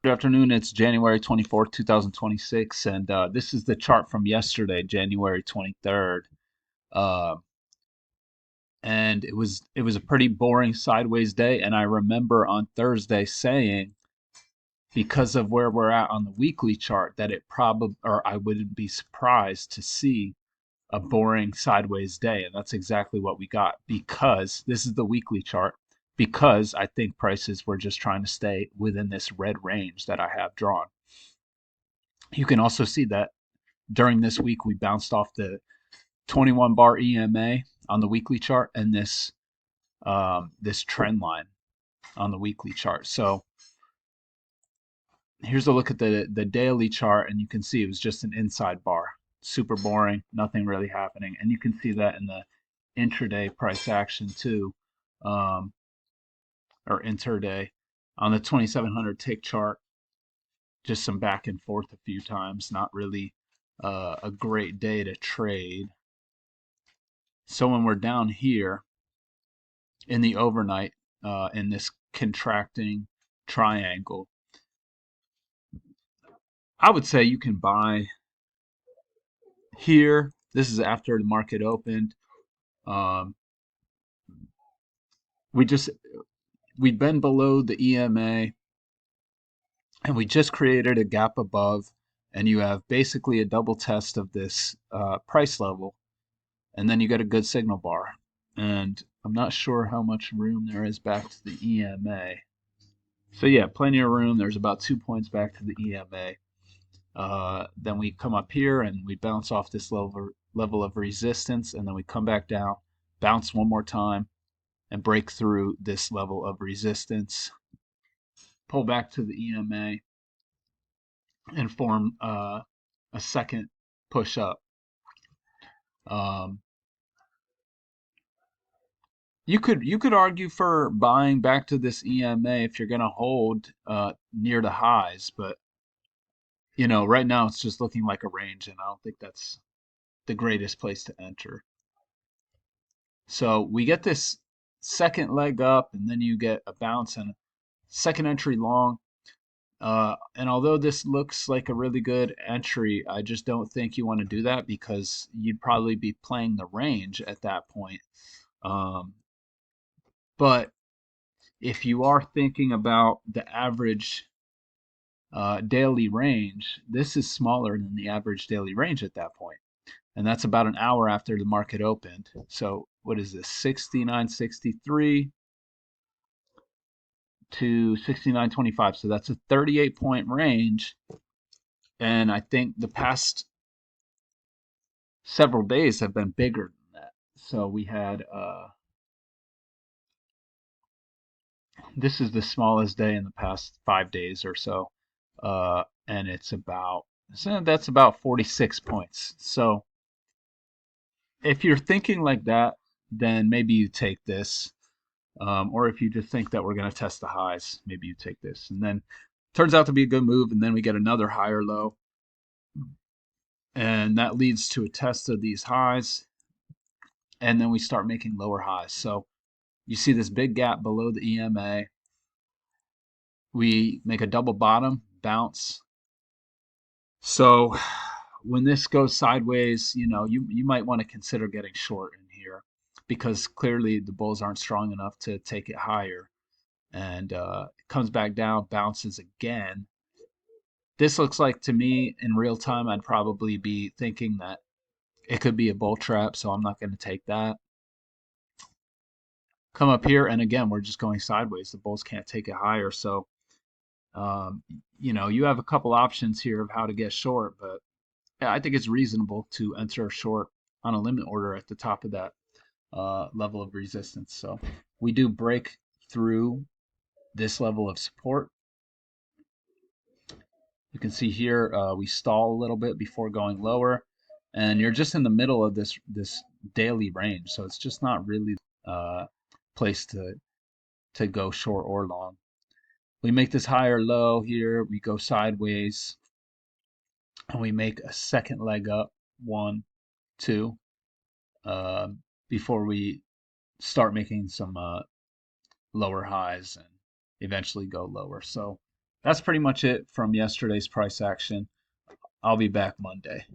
Good afternoon. It's January 24th, 2026, and this is the chart from yesterday, January 23rd. Uh, and it was a pretty boring sideways day. And I remember on Thursday saying, because of where we're at on the weekly chart, that it probably, or I wouldn't be surprised to see a boring sideways day. And that's exactly what we got, because this is the weekly chart, because I think prices were just trying to stay within this red range that I have drawn. You can also see that during this week we bounced off the 21 bar EMA on the weekly chart and this trend line on the weekly chart. So here's a look at the daily chart, and you can see it was just an inside bar, super boring, nothing really happening. And you can see that in the intraday price action too, um, or intraday on the 2700 tick chart. Just some back and forth a few times, not really a great day to trade. So when we're down here in the overnight, in this contracting triangle, I would say you can buy here. This is after the market opened. Um, we just we've been below the EMA, and we just created a gap above, and you have basically a double test of this price level, and then you get a good signal bar. And I'm not sure how much room there is back to the EMA. So yeah, plenty of room. There's about 2 points back to the EMA. Then we come up here and we bounce off this level of resistance, and then we come back down, bounce one more time, and break through this level of resistance, pull back to the EMA, and form a second push up. Um, you could argue for buying back to this EMA if you're going to hold near the highs, but right now it's just looking like a range, and I don't think that's the greatest place to enter. So we get this second leg up, and then you get a bounce and a second entry long. And although this looks like a really good entry, I just don't think you want to do that, because you'd probably be playing the range at that point. Um, but if you are thinking about the average daily range, this is smaller than the average daily range at that point. And that's about an hour after the market opened. So what is this? 69.63 to 69.25. So that's a 38-point range. And I think the past several days have been bigger than that. So we had this is the smallest day in the past 5 days or so, and that's about 46 points. So if you're thinking like that, then maybe you take this, or if you just think that we're going to test the highs, maybe you take this, and then turns out to be a good move, and then we get another higher low, and that leads to a test of these highs, and then we start making lower highs. So you see this big gap below the EMA. We make a double bottom bounce. So when this goes sideways, you might want to consider getting short in here, because clearly the bulls aren't strong enough to take it higher. And it comes back down, bounces again. This looks like, to me, in real time, I'd probably be thinking that it could be a bull trap, so I'm not going to take that. Come up here, and again, we're just going sideways. The bulls can't take it higher, so um, you have a couple options here of how to get short, but yeah, I think it's reasonable to enter a short on a limit order at the top of that level of resistance. So we do break through this level of support. You can see here we stall a little bit before going lower, and you're just in the middle of this daily range, so it's just not really place to go short or long. We make this higher low here, we go sideways, and we make a second leg up, one, two, uh, before we start making some lower highs and eventually go lower. So That's pretty much it from yesterday's price action. I'll be back Monday.